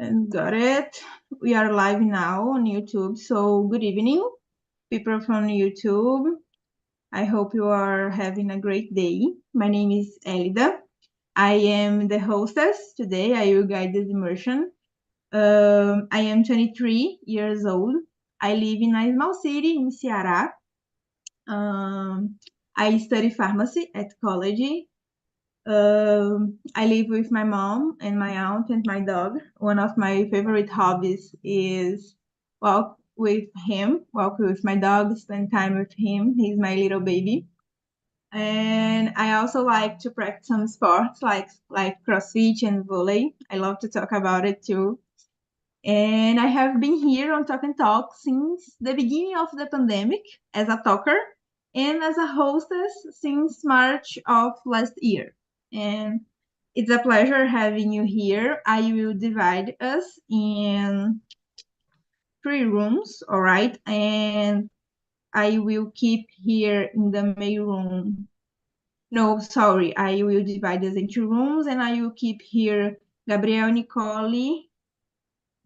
And got it. We are live now on YouTube. So good evening, people from YouTube. I hope you are having a great day. My name is Elida. I am the hostess today. I will guide this immersion. I am 23 years old. I live in a small city in Ceará. I study pharmacy at college. I live with my mom and my aunt and my dog. One of my favorite hobbies is walk with him, walk with my dog, spend time with him. He's my little baby. And I also like to practice some sports like CrossFit and volley. I love to talk about it too. And I have been here on Talk and Talk since the beginning of the pandemic as a talker and as a hostess since March of last year. And it's a pleasure having you here. I will divide us in 3 rooms, all right? And I will keep here in the main room. No, sorry, I will divide us in 2 rooms and I will keep here Gabriel, Nicole,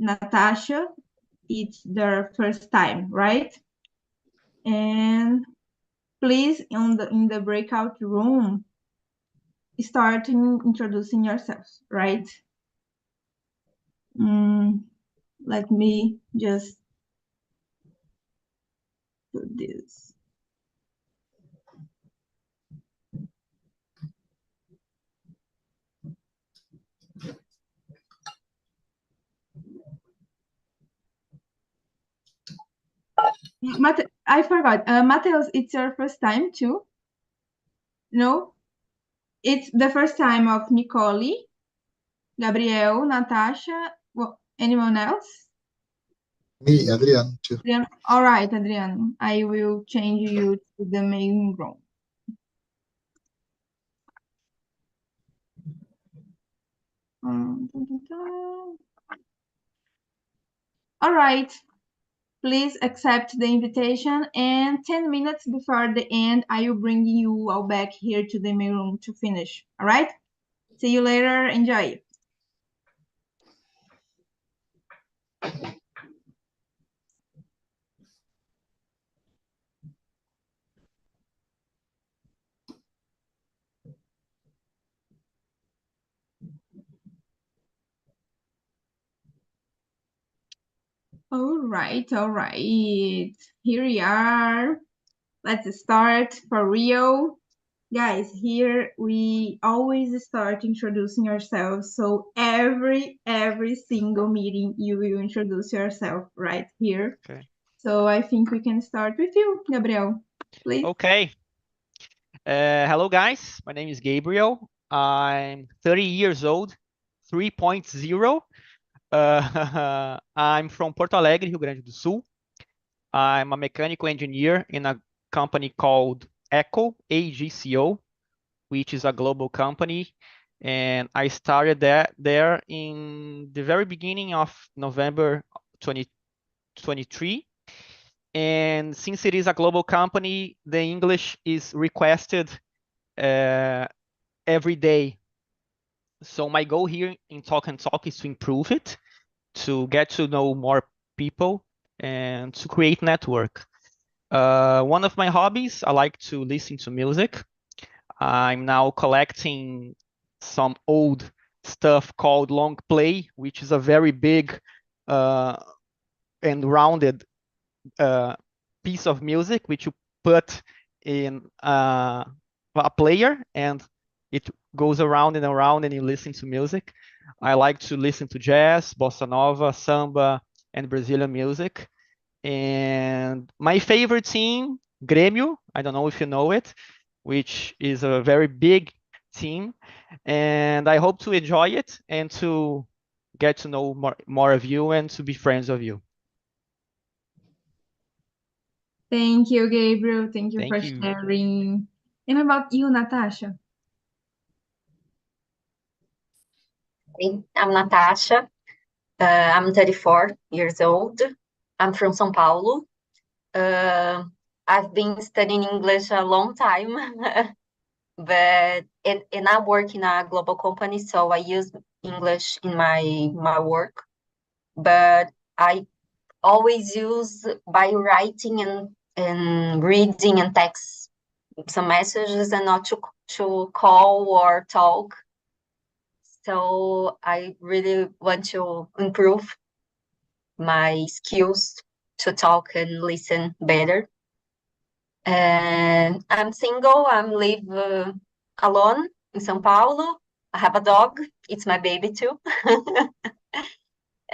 Natasha. It's their first time, right? And please, in the breakout room, start introducing yourselves, right? Let me just put this. I forgot. Mateus, it's your first time too? No? It's the first time of Nicole, Gabriel, Natasha. Well, anyone else? Me, Adriano, too. All right, Adriano. I will change you to the main room. All right. Please accept the invitation, and 10 minutes before the end, I will bring you all back here to the main room to finish. All right? See you later. Enjoy. All right. Here we are. Let's start for real. Guys, here we always start introducing ourselves. So every single meeting, you will introduce yourself right here. Okay. So I think we can start with you, Gabriel, please. Okay. Hello, guys. My name is Gabriel. I'm 30 years old, 3.0. I'm from Porto Alegre, Rio Grande do Sul. I'm a mechanical engineer in a company called Echo, AGCO, which is a global company. And I started there in the very beginning of November 2023. And since it is a global company, the English is requested every day. So my goal here in Talk and Talk is to improve it, to get to know more people, and to create network. One of my hobbies, I like to listen to music. I'm now collecting some old stuff called long play, which is a very big and rounded piece of music which you put in a player and it goes around and around and you listen to music. I like to listen to jazz, bossa nova, samba, and Brazilian music. And my favorite team, Grêmio, I don't know if you know it, which is a very big team. And I hope to enjoy it and to get to know more of you and to be friends of you. Thank you, Gabriel. Thank you for sharing. And about you, Natasha? I'm Natasha. I'm 34 years old. I'm from São Paulo. I've been studying English a long time, but I work in a global company, so I use English in my work. but I always use by writing and reading and text some messages and not to call or talk. So I really want to improve my skills to talk and listen better. And I'm single. I'm live alone in São Paulo. I have a dog. It's my baby too.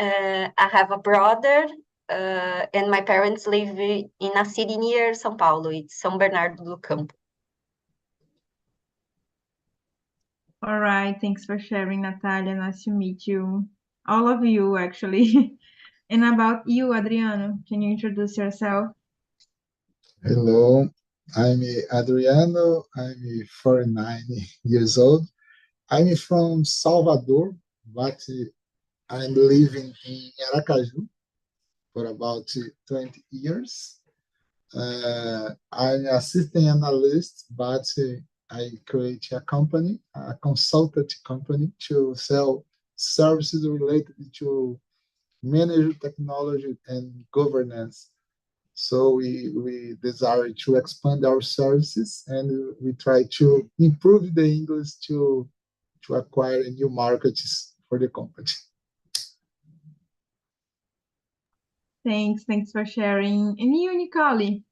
I have a brother, and my parents live in a city near São Paulo. It's São Bernardo do Campo. All right, thanks for sharing, Natalia. Nice to meet you. All of you, actually. And about you, Adriano, can you introduce yourself? Hello, I'm Adriano. I'm 49 years old. I'm from Salvador, but I'm living in Aracaju for about 20 years. I'm assistant analyst, but I create a company, a consultant company to sell services related to manage technology and governance. So we desire to expand our services and we try to improve the English to acquire new markets for the company. Thanks for sharing. And you, Nicole?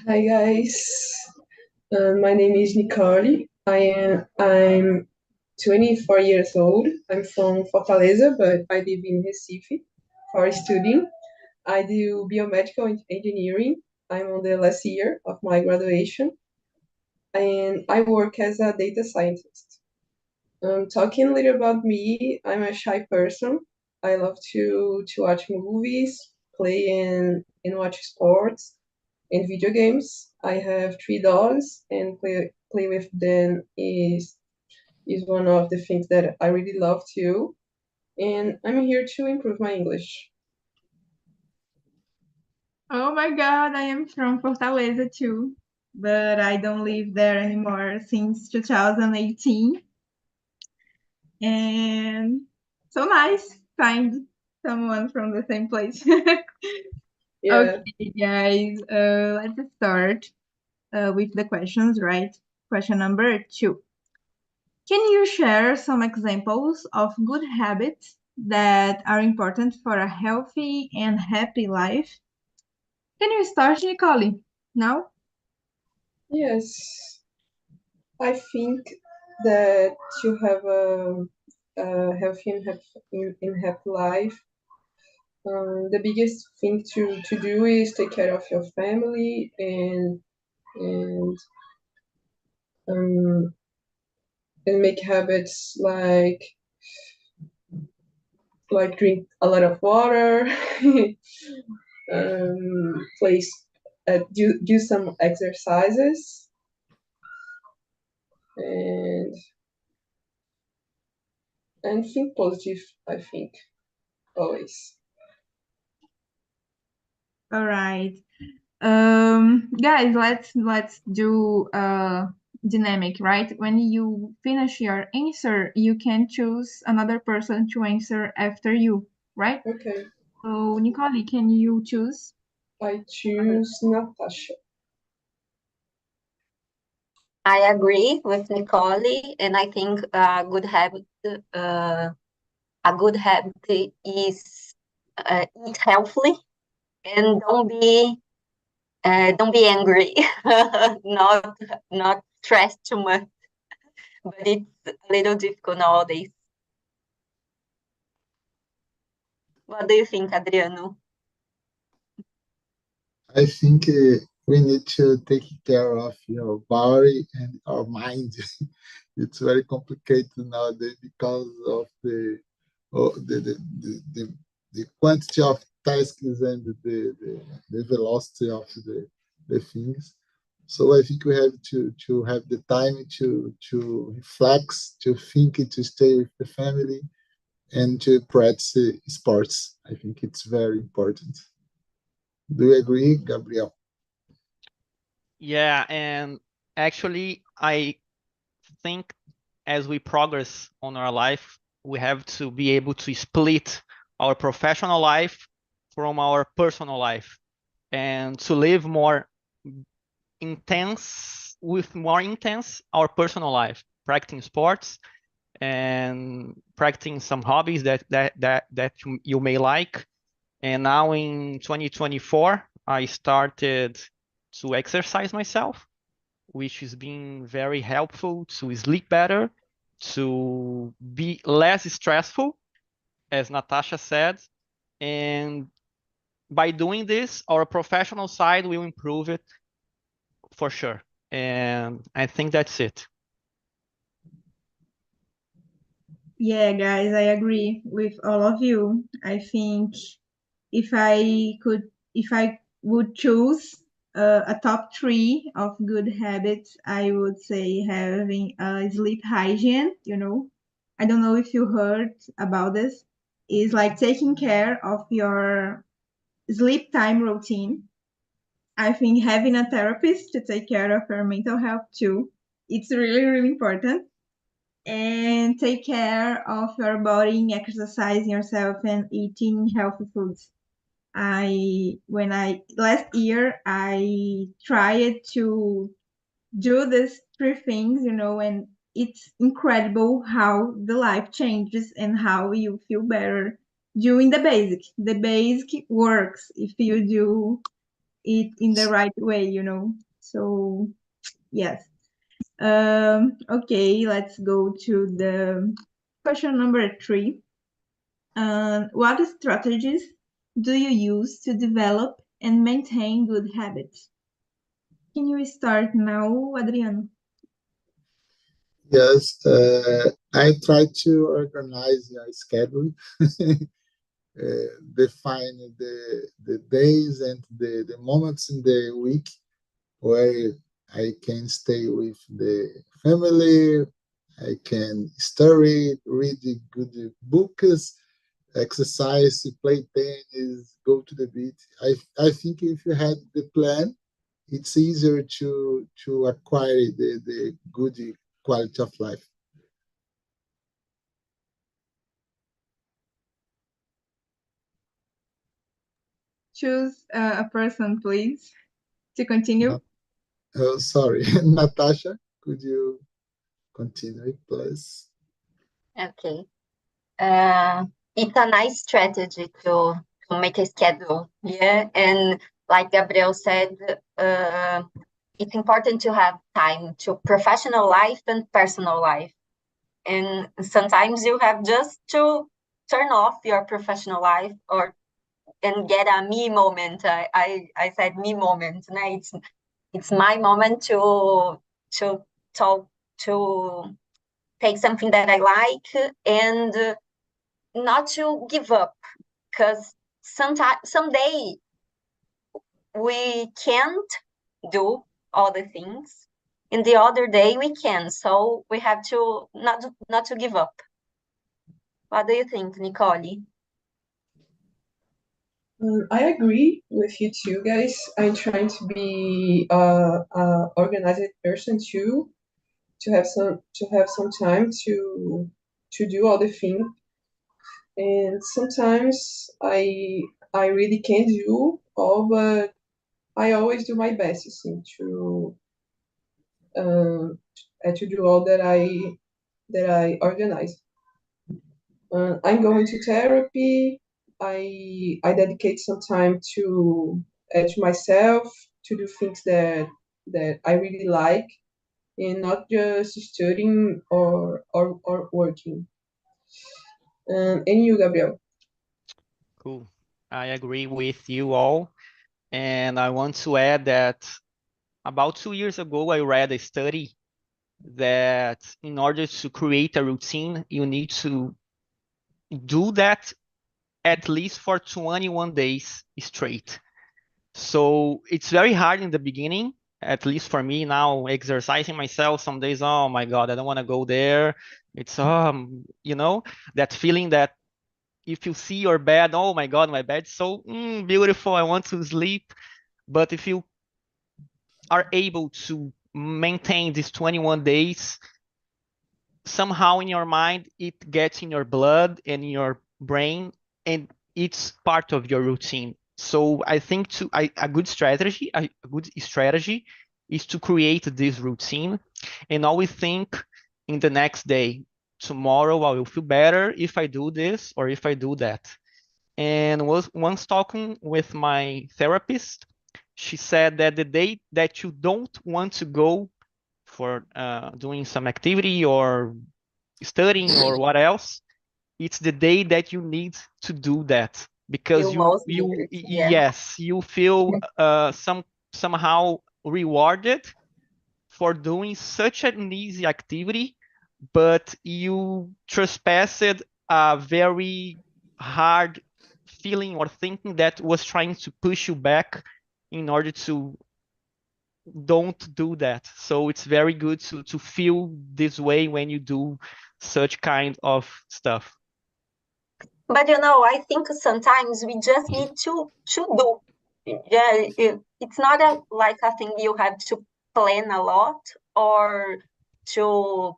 Hi guys, my name is Nicole. I'm 24 years old. I'm from Fortaleza, but I live in Recife for studying. I do biomedical engineering. I'm on the last year of my graduation, and I work as a data scientist. Talking a little about me, I'm a shy person. I love to watch movies, play and watch sports and video games. I have 3 dogs, and play with them is one of the things that I really love too. And I'm here to improve my English. Oh my God, I am from Fortaleza too, but I don't live there anymore since 2018. And so nice find someone from the same place. Yeah. Okay, guys, let's start with the questions, right? Question number 2. Can you share some examples of good habits that are important for a healthy and happy life? Can you start, Nicole? Now? Yes. I think that to have a healthy and happy life, the biggest thing to do is take care of your family and um, and make habits like drink a lot of water, place do some exercises, and think positive. I think always. All right. Guys, let's do dynamic, right? When you finish your answer, you can choose another person to answer after you, right? Okay, So, Nicole, can you choose? I choose Natasha. I agree with Nicole, and I think a good habit is eat healthily and don't be angry, not stress too much. But it's a little difficult nowadays. What do you think, Adriano? I think we need to take care of your body and our mind. It's very complicated nowadays because of oh, the quantity of tasks and the velocity of the things. So I think we have to have the time to reflect, to think, to stay with the family, and to practice sports. I think it's very important. Do you agree, Gabriel? Yeah, and actually, I think as we progress on our life, we have to be able to split our professional life from our personal life and to live more intense our personal life, practicing sports and practicing some hobbies that you may like. And now in 2024, I started to exercise myself, which has been very helpful to sleep better, to be less stressful, as Natasha said. And by doing this, our professional side will improve it for sure. And I think that's it. Yeah, guys, I agree with all of you. I think if I would choose a top three of good habits, I would say having a sleep hygiene, you know. I don't know if you heard about this. Is like taking care of your sleep time routine. I think having a therapist to take care of your mental health too. It's really, really important. And take care of your body, exercising yourself and eating healthy foods. Last year I tried to do these three things, you know, and it's incredible how the life changes and how you feel better doing the basic. The basic works if you do it in the right way, you know. So yes. Okay, let's go to the question number 3. What strategies do you use to develop and maintain good habits? Can you start now, Adriano? Yes, I try to organize your schedule, define the days and the moments in the week where I can stay with the family, I can study, read good books, exercise, play tennis, go to the beach. I think if you had the plan, it's easier to acquire the good quality of life. Choose a person, please, to continue. Oh, sorry, Natasha, could you continue, please? Okay. It's a nice strategy to make a schedule. Yeah. And like Gabriel said, it's important to have time to professional life and personal life. And sometimes you have just to turn off your professional life and get a me moment. I said me moment. Né? It's my moment to talk, to take something that I like and not to give up, because someday we can't do all the things, and the other day we can. So we have to not to give up. What do you think, Nicole? I agree with you too, guys. I'm trying to be a organized person too, to have some time to do all the things. And sometimes I really can't do all, but I always do my best, you see, uh, to do all that I organize. I'm going to therapy. I dedicate some time to myself, to do things that I really like, and not just studying or working. And you, Gabriel? Cool. I agree with you all. And I want to add that about 2 years ago, I read a study that in order to create a routine, you need to do that at least for 21 days straight. So it's very hard in the beginning, at least for me now, exercising myself some days, oh my God, I don't want to go there. It's, that feeling that if you see your bed, oh my God, my bed's so beautiful, I want to sleep. But if you are able to maintain these 21 days, somehow in your mind, it gets in your blood and in your brain, and it's part of your routine. So I think a good strategy is to create this routine and always think in the next day, tomorrow I will feel better if I do this or if I do that. And was once talking with my therapist, she said that the day that you don't want to go for doing some activity or studying or what else, it's the day that you need to do that because You most need it. Yeah. yes, you feel somehow rewarded for doing such an easy activity, but you trespassed a very hard feeling or thinking that was trying to push you back in order to don't do that. So it's very good to feel this way when you do such kind of stuff. But I think sometimes we just need to do. Yeah, it's not like a thing you have to plan a lot or to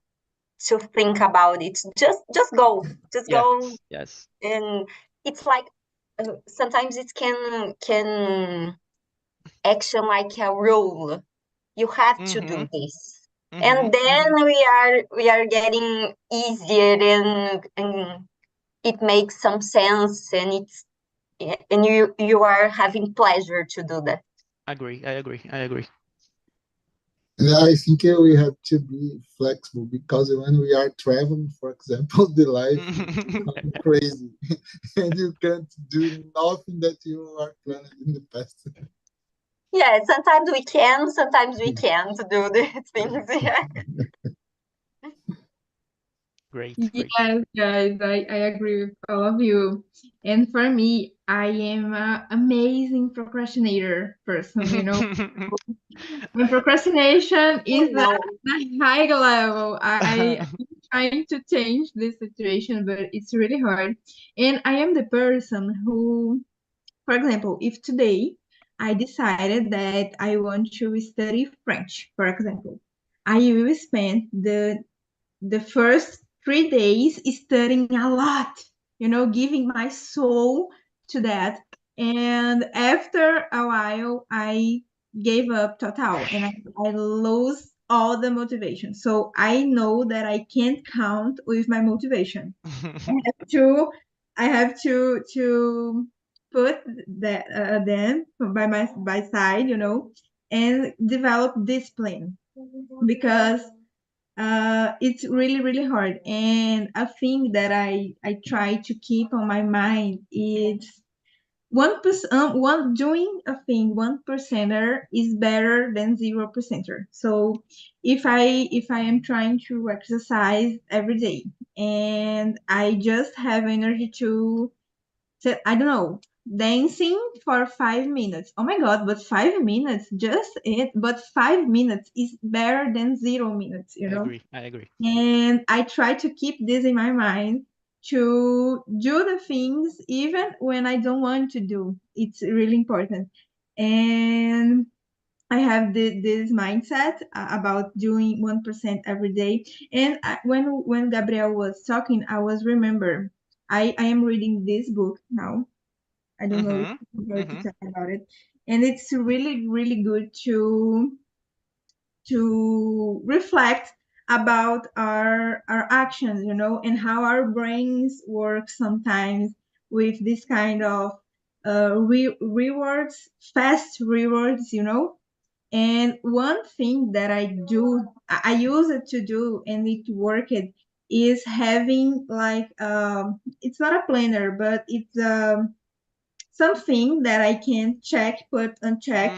think about it. Just go. Just go. Yes. And it's like sometimes it can action like a rule. You have to do this. And then we are getting easier and it makes some sense and you are having pleasure to do that. I agree. And I think we have to be flexible because when we are traveling, for example, the life is crazy and you can't do nothing that you are planning in the past. Yeah, sometimes we can, sometimes we can't do these things. Yeah. Great. Yes, guys, I agree with all of you. And for me, I am an amazing procrastinator person, When procrastination is No. at a high level, I'm trying to change this situation, but it's really hard. And I am the person who, for example, if today I decided that I want to study French, for example, I will spend the first 3 days studying a lot, giving my soul to that. And after a while, I gave up total and I lose all the motivation. So I know that I can't count with my motivation. I have to put that them by side, and develop discipline because it's really really hard. And a thing that I try to keep on my mind is 1%, one doing a thing 1%er is better than 0%er. So if I am trying to exercise every day and I just have energy to say, I don't know, dancing for 5 minutes, oh my god, but 5 minutes just it, but 5 minutes is better than 0 minutes. I agree. And I try to keep this in my mind to do the things even when I don't want to do. It's really important. And I have this mindset about doing 1% every day. And when Gabriel was talking, I was remember I am reading this book now. I don't know if you heard to talk about it. And it's really, really good to reflect about our actions, and how our brains work sometimes with this kind of rewards, fast rewards, And one thing that I use it to do, and it worked, is having like it's not a planner, but it's something that I can put on check.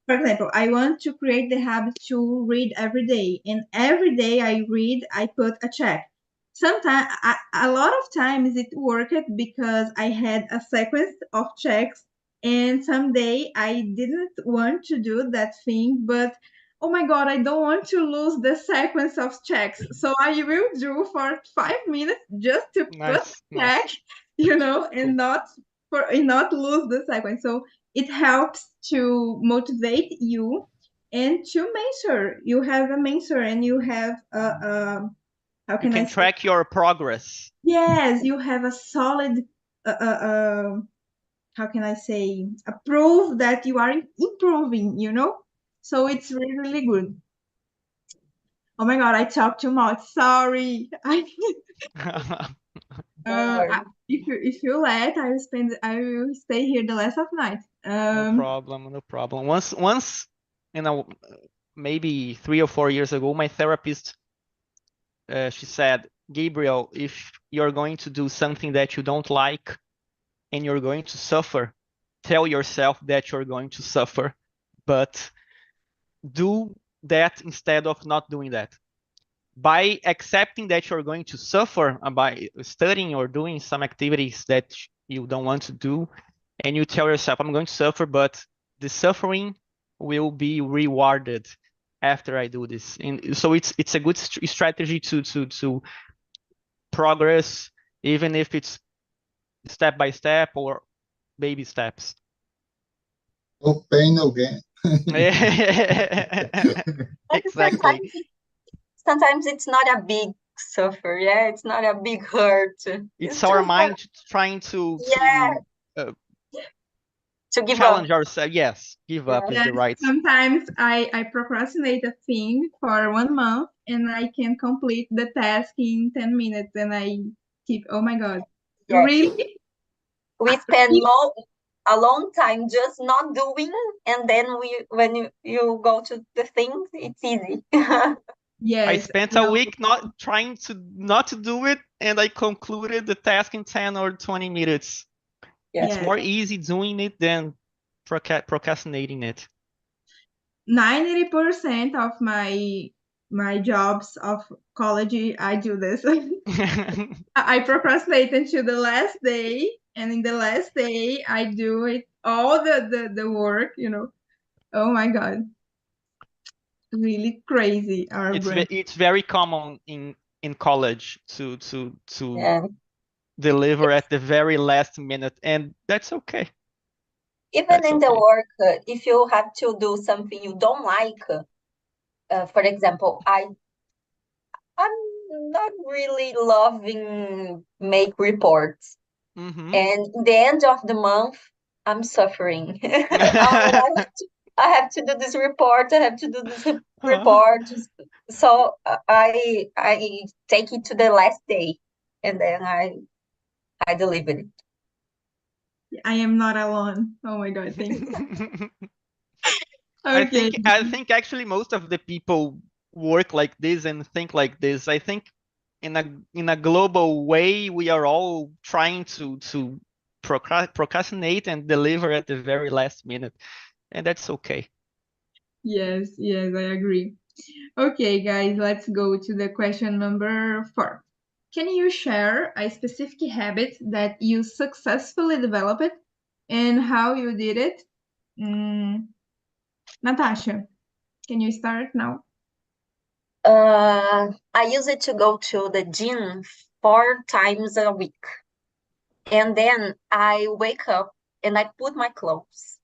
For example, I want to create the habit to read every day, and every day I read, I put a check. Sometimes, a lot of times it worked because I had a sequence of checks, and someday I didn't want to do that thing, but oh my God, I don't want to lose the sequence of checks. So I will do for 5 minutes just to put check, and not lose the sequence. So it helps to motivate you and to mentor. You have a mentor and you have how You can I can say? track your progress. Yes, you have a solid, how can I say, a proof that you are improving, you know? So it's really, really good. Oh my God, I talk too much. Sorry. Don't worry. If you let, I will stay here the rest of night. No problem, no problem. Once, maybe 3 or 4 years ago, my therapist, she said, Gabriel, if you're going to do something that you don't like and you're going to suffer, tell yourself that you're going to suffer, but do that instead of not doing that. By accepting that you're going to suffer by studying or doing some activities that you don't want to do, and you tell yourself, I'm going to suffer, but the suffering will be rewarded after I do this. And so it's a good strategy to progress, even if it's step by step or baby steps. No pain, no gain. Exactly. Sometimes it's not a big suffer, yeah, it's not a big hurt. It's our just mind trying to to give challenge up. ourselves. Yes, give up is Yes, the right. sometimes I procrastinate a thing for 1 month and I can complete the task in 10 minutes and I keep, oh my God, Yes. really? We spend a long time just not doing, and then when you go to the things, it's easy. Yes. I spent a week not trying to do it, and I concluded the task in 10 or 20 minutes. Yeah. It's more easy doing it than procrastinating it. 90% of my jobs of college, I do this. I procrastinate until the last day, and in the last day, I do it all the work, you know. Oh my God. Really crazy, our brain. It's very common in college to Yeah. deliver at the very last minute, and that's okay. Even That's in the okay. work, if you have to do something you don't like, for example, I'm not really loving make reports. Mhm. And in the end of the month, I'm suffering. I have to do this report. I have to do this report. So I take it to the last day, and then I deliver it. I am not alone. Oh my God, thank you. Okay. I think actually most of the people work like this and think like this. I think in a global way, we are all trying to procrastinate and deliver at the very last minute, and that's okay. Yes, I agree. Okay, guys, let's go to the question number 4. Can you share a specific habit that you successfully developed and how you did it? Natasha, can you start now? I use it to go to the gym 4 times a week. And then I wake up and I put my clothes.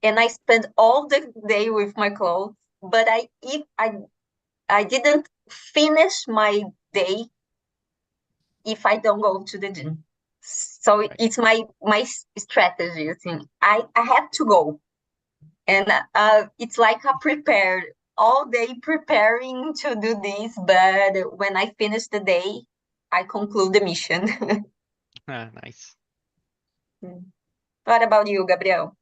And I spend all the day with my clothes. But I didn't finish my day if I don't go to the gym. So it's my strategy. I think I have to go. And it's like a prepared all day preparing to do this, but when I finish the day, I conclude the mission. Nice. What about you, Gabriel?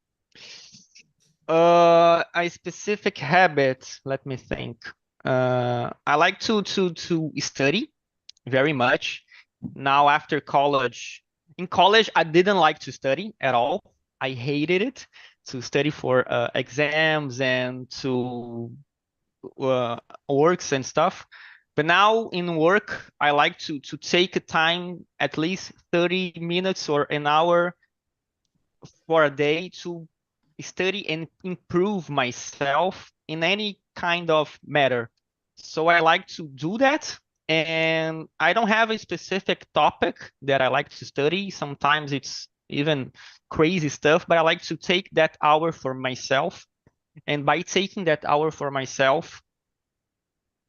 A specific habit. Let me think. I like to study very much. Now after college, in college I didn't like to study at all. I hated it to study for exams and to works and stuff. But now in work, I like to take a time, at least 30 minutes or an hour for a day to study and improve myself in any kind of matter. So I like to do that. And I don't have a specific topic that I like to study. Sometimes it's even crazy stuff, but I like to take that hour for myself. And by taking that hour for myself,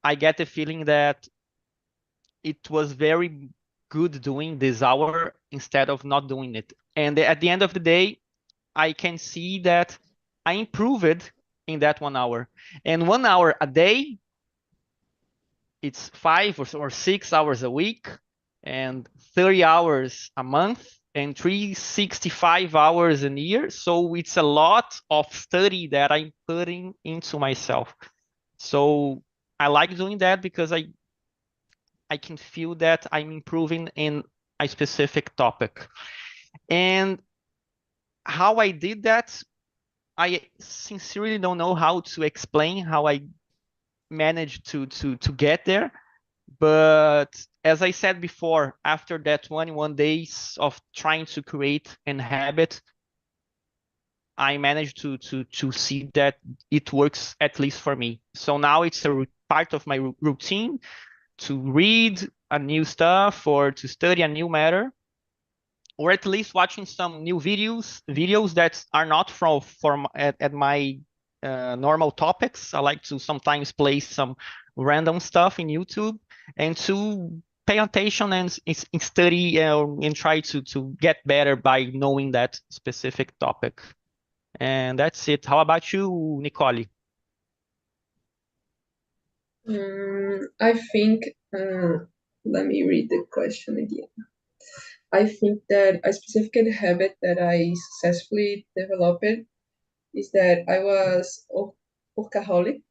I get the feeling that it was very good doing this hour instead of not doing it. And at the end of the day, I can see that I improved in that 1 hour. And 1 hour a day, it's 5 or 6 hours a week, and 30 hours a month, and 365 hours a year. So it's a lot of study that I'm putting into myself. So I like doing that because I can feel that I'm improving in a specific topic. And how I did that, I sincerely don't know how to explain how I managed to get there. But as I said before, after that 21 days of trying to create an habit, I managed to see that it works, at least for me. So now it's a part of my routine to read a new stuff or to study a new matter, or at least watching some new videos that are not from at my normal topics. I like to sometimes play some random stuff in YouTube and to pay attention and study and try to get better by knowing that specific topic. And that's it. How about you, Nicole? I think, let me read the question again. I think that a specific habit that I successfully developed is that I was workaholic.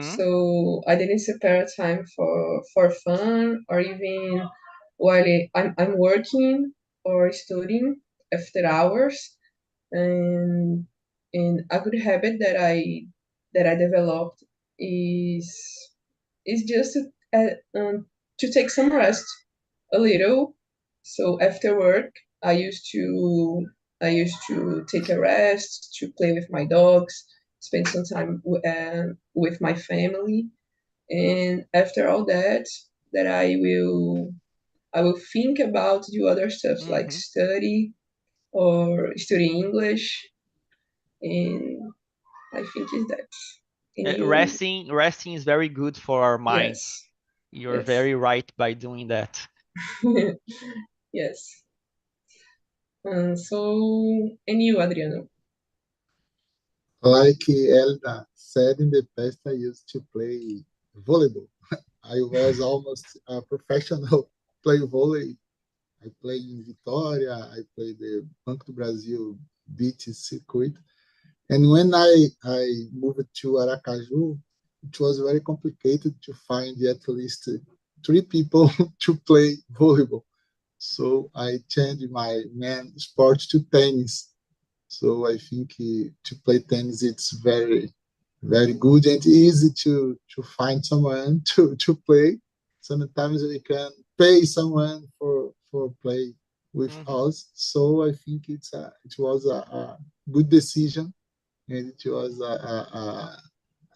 So I didn't spare time for fun or even while I'm working or studying after hours. And a good habit that I developed is just to take some rest a little. So after work, I used to take a rest, to play with my dogs, spend some time with my family, and after all that, that I will think about do other stuff like study or study English, and I think is that. And you? Resting is very good for our minds. Yes. You're Yes. very right by doing that. Yes. So, and you, Adriano? Like Elda said, in the past, I used to play volleyball. I was almost a professional player volley. I played in Vitória, I played the Banco do Brasil beach circuit. And when I moved to Aracaju, it was very complicated to find at least 3 people to play volleyball. So I changed my main sport to tennis. So I think to play tennis, it's very, very good and easy to find someone to play. Sometimes we can pay someone for play with us. So I think it was a good decision, and it was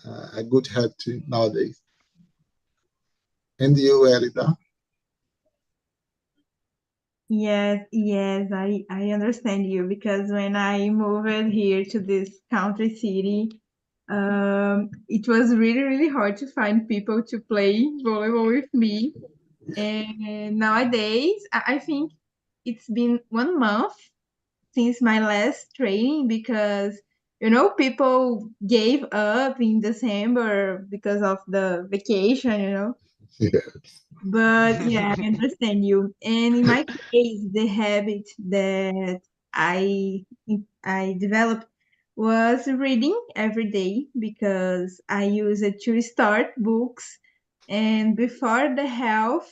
a good habit nowadays. And you, Elida? Yes, I understand you, because when I moved here to this country city, it was really, really hard to find people to play volleyball with me. And nowadays, I think it's been 1 month since my last training, because people gave up in December because of the vacation. Yeah. But yeah, I understand you. And in my case, the habit that I I developed was reading every day, because I use it to start books, and before the health,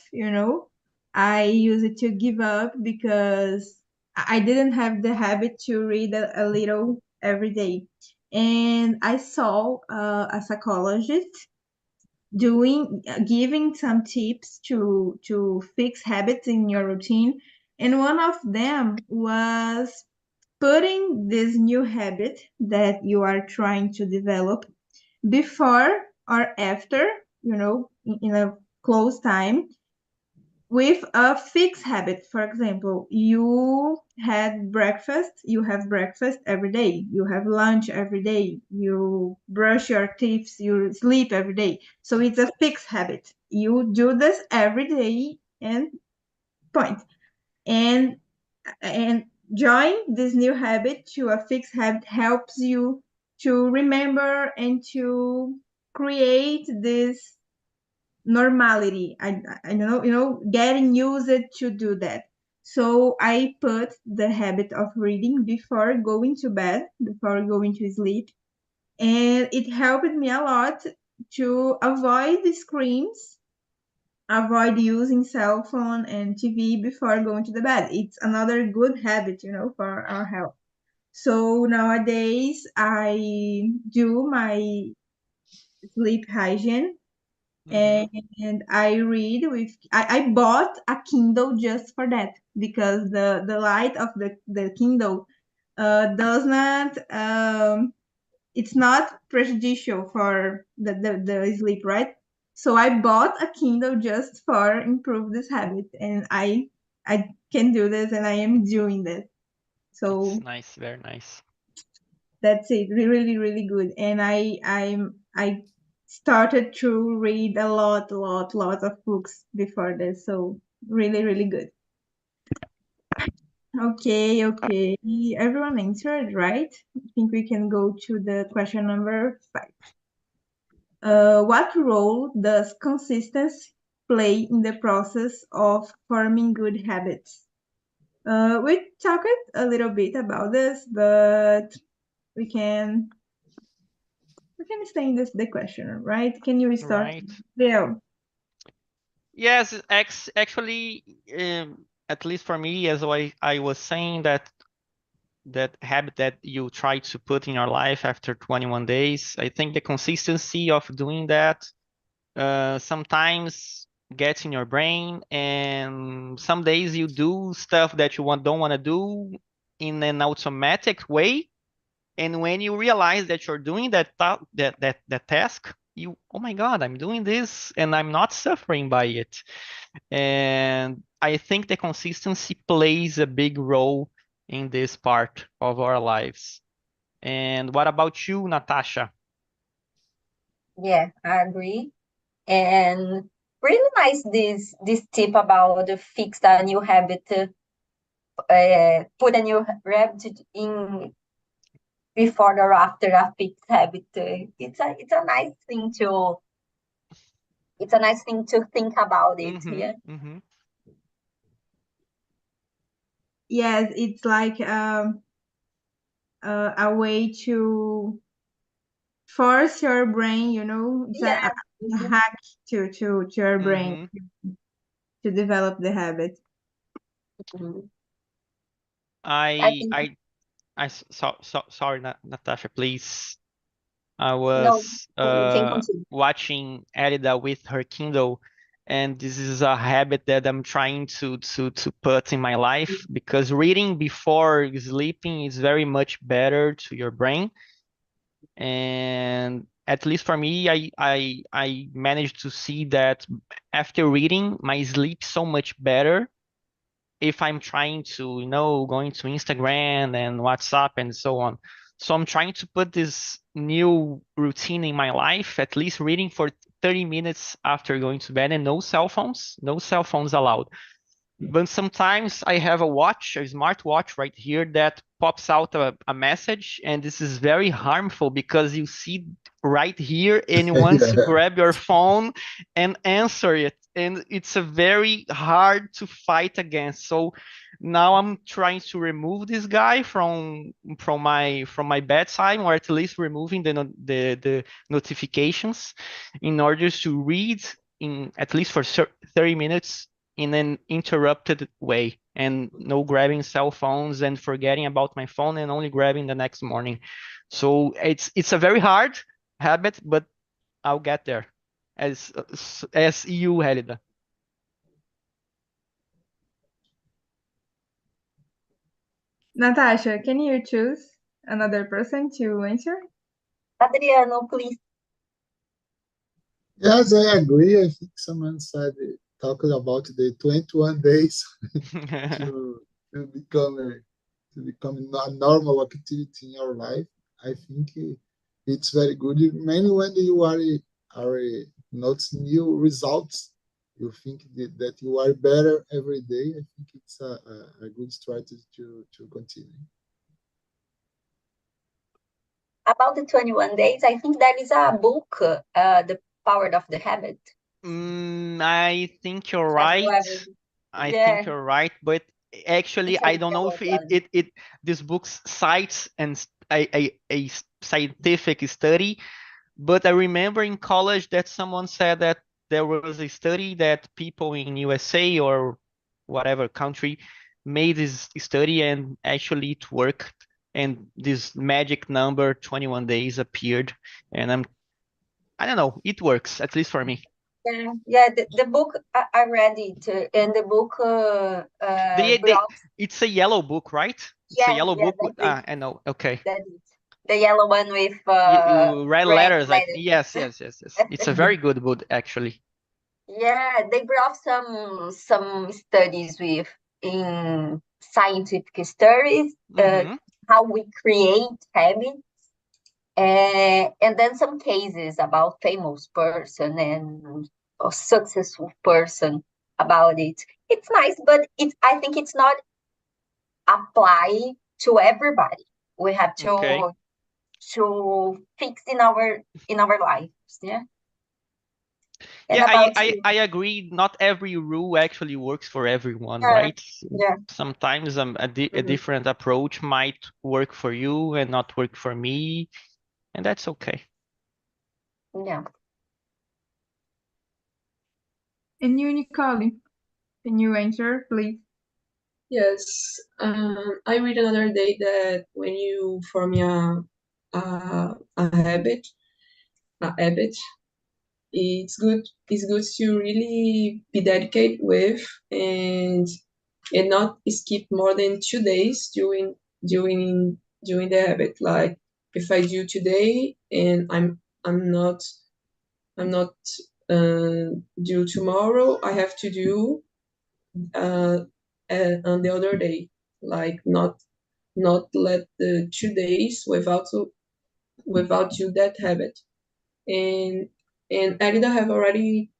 I use it to give up, because I didn't have the habit to read a little every day. And I saw a psychologist giving some tips to fix habits in your routine, and one of them was putting this new habit that you are trying to develop before or after, in a close time, with a fixed habit. For example, you have breakfast every day, you have lunch every day, you brush your teeth, you sleep every day. So it's a fixed habit. You do this every day and point. And join this new habit to a fixed habit helps you to remember and to create this normality. I know, getting used to do that. So I put the habit of reading before going to bed, before going to sleep, and it helped me a lot to avoid the screens, avoid using cell phone and TV before going to the bed. It's another good habit, for our health. So nowadays I do my sleep hygiene. And I read I bought a Kindle just for that, because the light of the Kindle does not it's not prejudicial for the sleep, right? So I bought a Kindle just for improve this habit, and I can do this, and I am doing this. It's So nice, very nice. that's it. Really, really good. And I started to read a lot of books before this. So really, really good. Okay. Everyone answered, right? I think we can go to the question number 5. What role does consistency play in the process of forming good habits? We talked a little bit about this, but we can stay in the question, right? Can you start? Right. Yeah. Yes, actually, at least for me, as I was saying, that habit that you try to put in your life after 21 days, I think the consistency of doing that sometimes gets in your brain, and some days you do stuff that you don't want to do in an automatic way, and when you realize that you're doing that task, oh my God, I'm doing this and I'm not suffering by it. And I think the consistency plays a big role in this part of our lives. And what about you, Natasha? Yeah, I agree. And really nice this tip about the fix a new habit, put a new habit in before or after a fixed habit. It's a nice thing to think about it. Yeah. Yes, it's like a way to force your brain, it's Yeah. a hack to your brain to develop the habit. Mhm. I think I sorry, Natasha, please. I no, was you can continue. watching Elida with her Kindle, and this is a habit that I'm trying to put in my life, because reading before sleeping is very much better to your brain. And at least for me, I managed to see that after reading, my sleep so much better if I'm trying to, going to Instagram and WhatsApp and so on. So I'm trying to put this new routine in my life, at least reading for 30 minutes after going to bed, and no cell phones allowed. But sometimes I have a smart watch right here that pops out a message, and this is very harmful because you see right here and you want to Yeah. grab your phone and answer it, and it's a very hard to fight against. So now I'm trying to remove this guy from my bedtime, or at least removing the notifications, in order to read in at least for 30 minutes in an interrupted way, and no grabbing cell phones and forgetting about my phone and only grabbing the next morning. So it's a very hard habit, but I'll get there as you, Helida. Natasha, can you choose another person to answer? Adriano, please. Yes, I agree. I think someone said talking about the 21 days to become a normal activity in your life. I think it's very good. Mainly when you are noticing new results, you think that you are better every day. I think it's a good strategy to continue. About the 21 days, I think that is a book, The Power of the Habit. I think you're Have you right. ever? I Yeah, think you're right, but actually, it's a I don't know yellow if one. this book cites a scientific study, but I remember in college that someone said that there was a study that people in USA or whatever country made this study and actually it worked, and this magic number 21 days appeared, and I don't know, it works, at least for me. Yeah, the book, I read it, and the book brought, It's a yellow book, right? It's a yellow book. that's it. I know. Okay. That's it. The yellow one with You red red letters. letters. Yes. It's a very good book, actually. Yeah, they brought some studies with in scientific studies, how we create habits, and then some cases about famous person and a successful person about it. It's nice, but I think it's not apply to everybody. We have Okay. to fix in our lives. Yeah. And Yeah, about you. I agree. Not every rule actually works for everyone, Yeah, right? yeah. Sometimes a different approach might work for you and not work for me, and that's okay. Yeah. And you, Nicole, can you answer, please? Yes, I read another day that when you form a habit, it's good to really be dedicated with and not skip more than 2 days during the habit. Like if I do today and I'm not due tomorrow, I have to do on the other day. Like not let the 2 days without do that habit. And Arida have already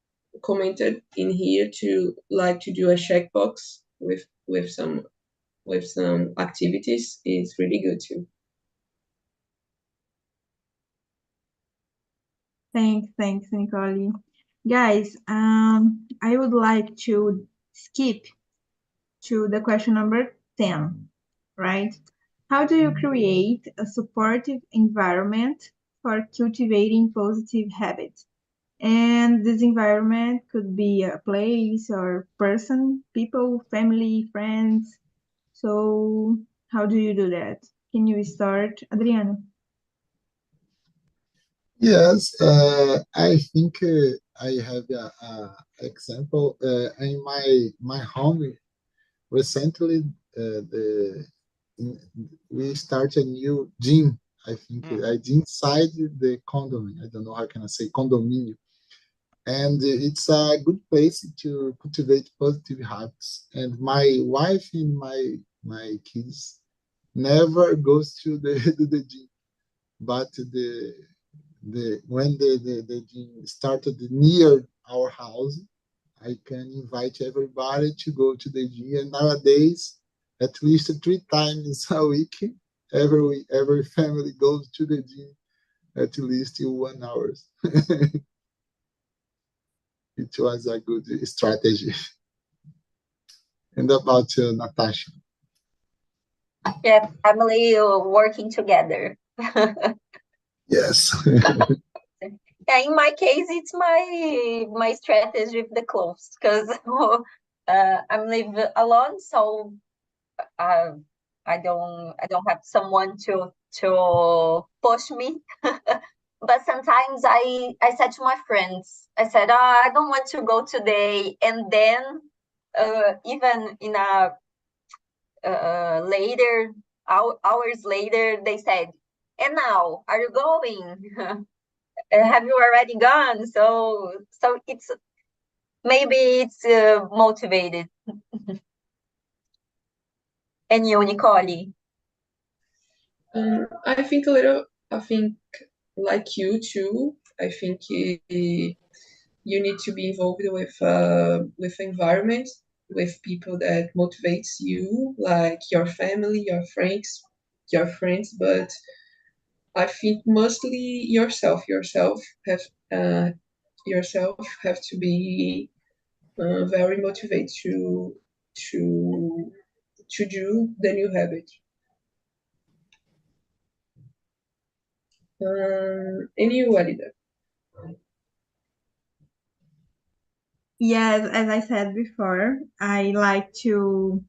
commented in here to like to do a checkbox with some activities is really good too. Thanks, Nicole. Guys, I would like to skip to the question number 10, right? How do you create a supportive environment for cultivating positive habits? And this environment could be a place or person, people, family, friends. So how do you do that? Can you start, Adriano? Yes, I think I have a example in my home recently. We started a new gym. I think inside the condominium. I don't know how can I say condominium, and it's a good place to cultivate positive habits. And my wife and my kids never goes to the to the gym, but when the gym started near our house, I can invite everybody to go to the gym. And nowadays, at least 3 times a week, every family goes to the gym at least 1 hour. It was a good strategy. And about Natasha? Yeah, family working together. Yes. Yeah, in my case, it's my strategy with the clothes because I'm live alone, so uh, I don't have someone to push me. But sometimes I said to my friends, I said, I don't want to go today, and then even in a later hours later, they said, and now are you going? Have you already gone? So Maybe it's motivated. And you, Nicole? I think like you too. I think you need to be involved with environment, with people that motivates you, like your family, your friends. But I think mostly uh, yourself have to be very motivated to to do the new habit. And you, Alida? Yes, as I said before, I like to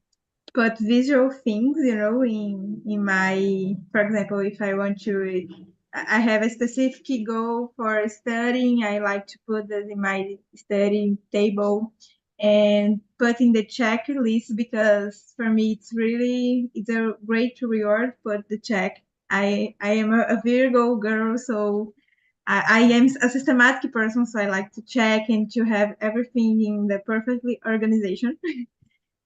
put visual things, in my, for example, if I want to, I have a specific goal for studying, I like to put that in my study table and put in the checklist because for me it's a great reward, put the check. I am a Virgo girl, so I am a systematic person, so I like to check and to have everything in the perfectly organization.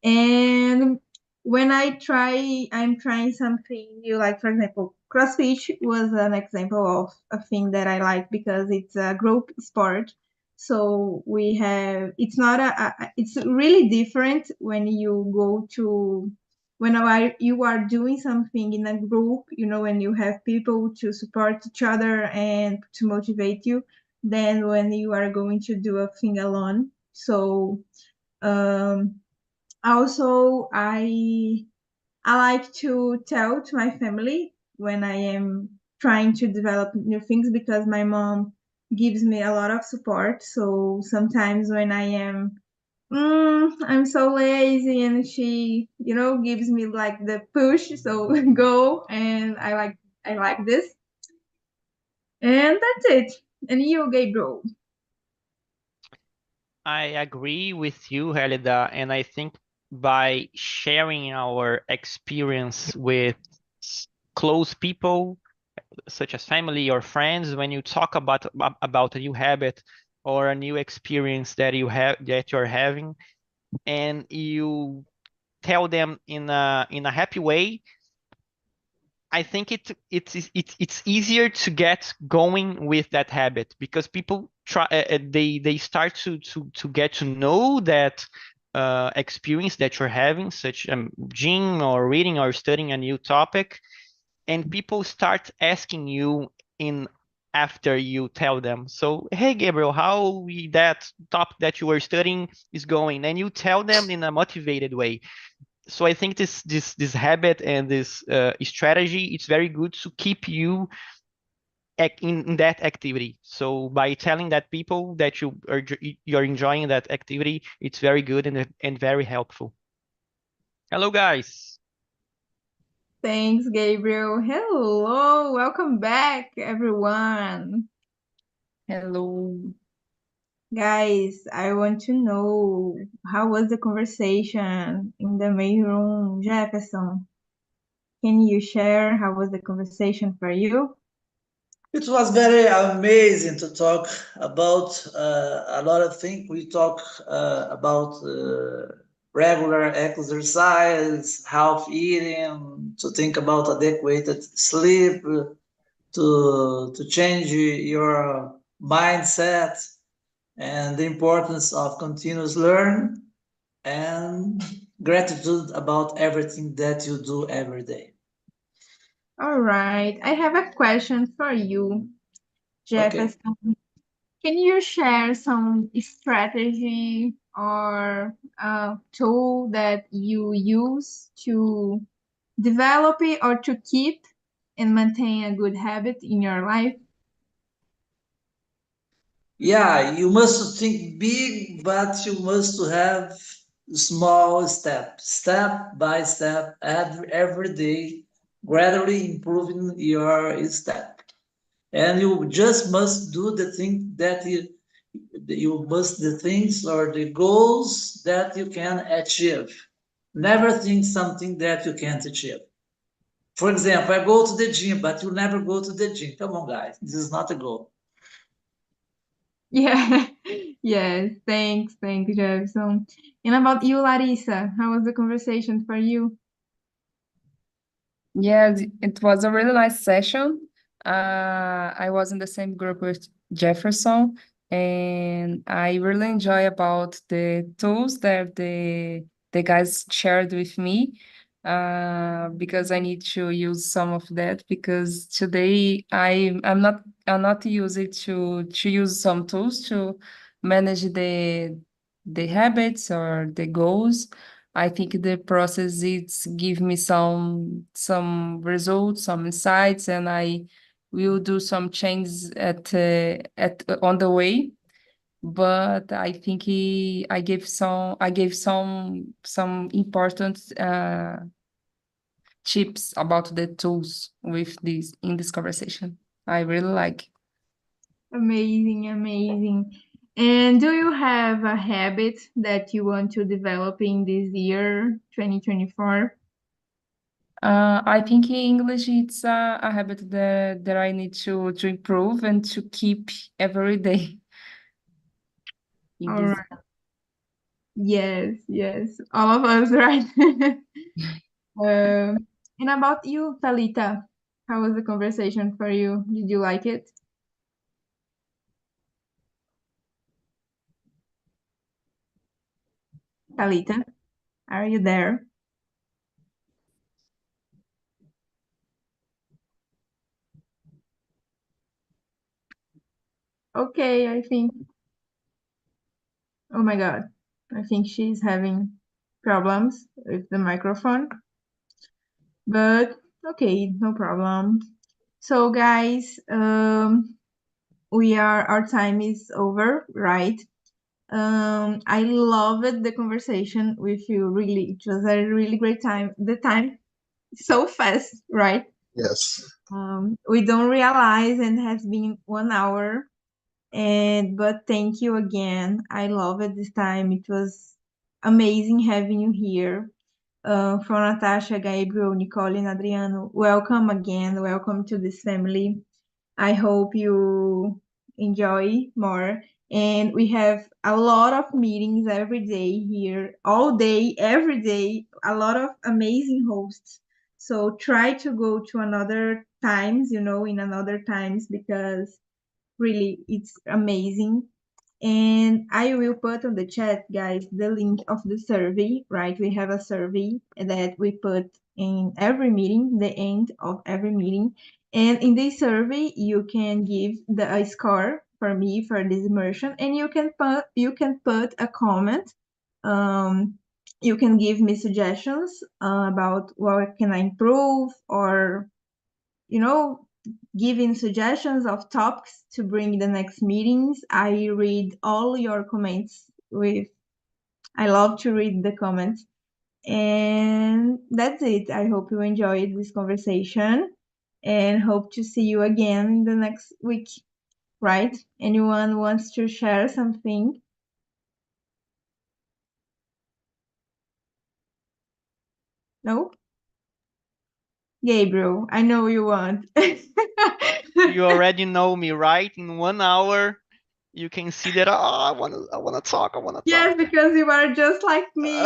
And when I'm trying something new, like for example, CrossFit was an example of a thing that I like because it's a group sport. So it's not it's really different when you go to, you are doing something in a group, when you have people to support each other and to motivate you, than when you are going to do a thing alone. So, um, also, I like to tell to my family when I am trying to develop new things because my mom gives me a lot of support. So sometimes when I am, I'm so lazy, and she, gives me like the push, so go, and I like this, and that's it. And you, Gabriel? I agree with you, Helida, and I think by sharing our experience with close people, such as family or friends, when you talk about a new habit or a new experience that you're having, and you tell them in a happy way, I think it's easier to get going with that habit because people they start to get to know that experience that you're having, such gym or reading or studying a new topic, and people start asking you in after you tell them. So, hey, Gabriel, that topic that you were studying is going, and you tell them in a motivated way. So I think this habit and this strategy, it's very good to keep you in that activity. So by telling that people that you're enjoying that activity, it's very good and very helpful. Hello, guys. Thanks, Gabriel. Hello, welcome back, everyone. Hello. Guys, I want to know how was the conversation in the main room, Jefferson? Can you share how was the conversation for you? It was very amazing to talk about a lot of things. We talk about regular exercise, health eating, to think about adequate sleep, to change your mindset, and the importance of continuous learn, and gratitude about everything that you do every day. All right, I have a question for you, Okay. Jefferson. Can you share some strategy or tool that you use to develop it or to keep and maintain a good habit in your life? Yeah, you must think big, but you must have small step by step, every day, gradually improving your step. And you just must do the thing that you must the things or the goals that you can achieve. Never think something that you can't achieve. For example, I go to the gym, but you never go to the gym. Come on, guys, this is not a goal. Yeah. Yes. Thanks, Jefferson. And about you, Larissa, how was the conversation for you? Yeah, it was a really nice session. I was in the same group with Jefferson, and I really enjoy about the tools that the guys shared with me. Because I need to use some of that because today I'm not using to use some tools to manage the habits or the goals. I think the process it's give me some results, some insights, and I will do some changes at on the way. But I think I gave some important tips about the tools with this in this conversation. I really like. Amazing, amazing. And do you have a habit that you want to develop in this year, 2024? I think in English it's a habit that I need to improve and to keep every day. In All this. right. Yes, yes. All of us, right? And about you, Talita, how was the conversation for you? Did you like it? Talita, are you there? Okay, I think. Oh my God. I think she's having problems with the microphone. But okay, no problem. So guys, our time is over, right? I loved the conversation with you. Really, it was a really great time. The time so fast, right? Yes. We don't realize and has been 1 hour. But thank you again. I love it this time. It was amazing having you here. From Natasha, Gabriel, Nicole, and Adriano, welcome again. Welcome to this family. I hope you enjoy more. And we have a lot of meetings every day here, all day, every day, a lot of amazing hosts. So try to go to another times, in another times because really it's amazing. And I will put on the chat, guys, the link of the survey, right? We have a survey that we put in every meeting, the end of every meeting. And in this survey, you can give a score for me for this immersion, and you can put a comment. Um, you can give me suggestions about what can I improve, or you know, giving suggestions of topics to bring the next meetings. I read all your comments I love to read the comments. And that's it. I hope you enjoyed this conversation and hope to see you again the next week, right? Anyone wants to share something? No? Gabriel, I know you want. You already know me, right? In 1 hour, you can see that I wanna talk, I wanna Yes, talk. because you are just like me.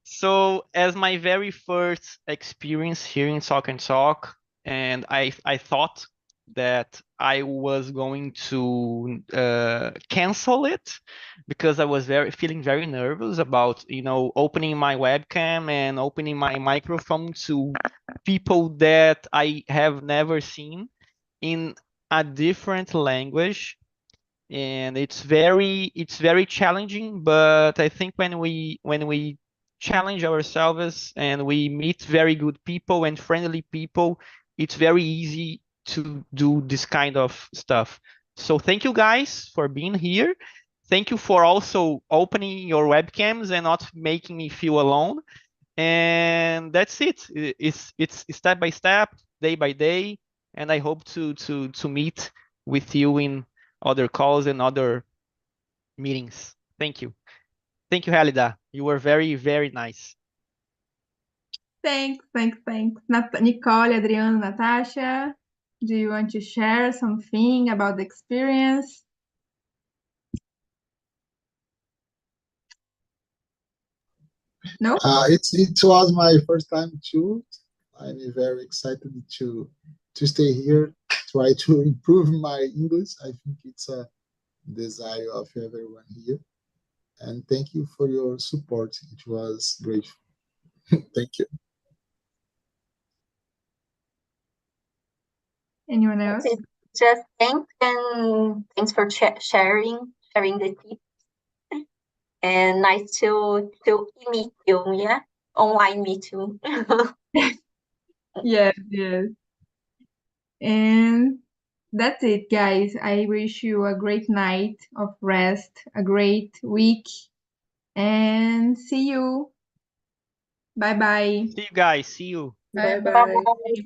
So, as my very first experience here in Talk and Talk, and I thought that I was going to cancel it because I was feeling very nervous about opening my webcam and opening my microphone to people that I have never seen in a different language, and it's very challenging. But I think when we challenge ourselves and we meet very good people and friendly people, it's very easy to do this kind of stuff. So thank you guys for being here. Thank you for also opening your webcams and not making me feel alone. And that's it. It's step by step, day by day, and I hope to meet with you in other calls and other meetings. Thank you, Halida. You were very, very nice. Thanks. Nicole, Adriano, Natasha. Do you want to share something about the experience? No? It was my first time too. I'm very excited to stay here, try to improve my English. I think it's a desire of everyone here. And thank you for your support. It was great. Thank you. Anyone else? Just thanks and thanks for sharing the tips. And nice to meet you, yeah? Online meet you. Yes, yes. And that's it, guys. I wish you a great night of rest, a great week, and see you. Bye bye. See you guys. See you. Bye Bye bye. bye. Bye.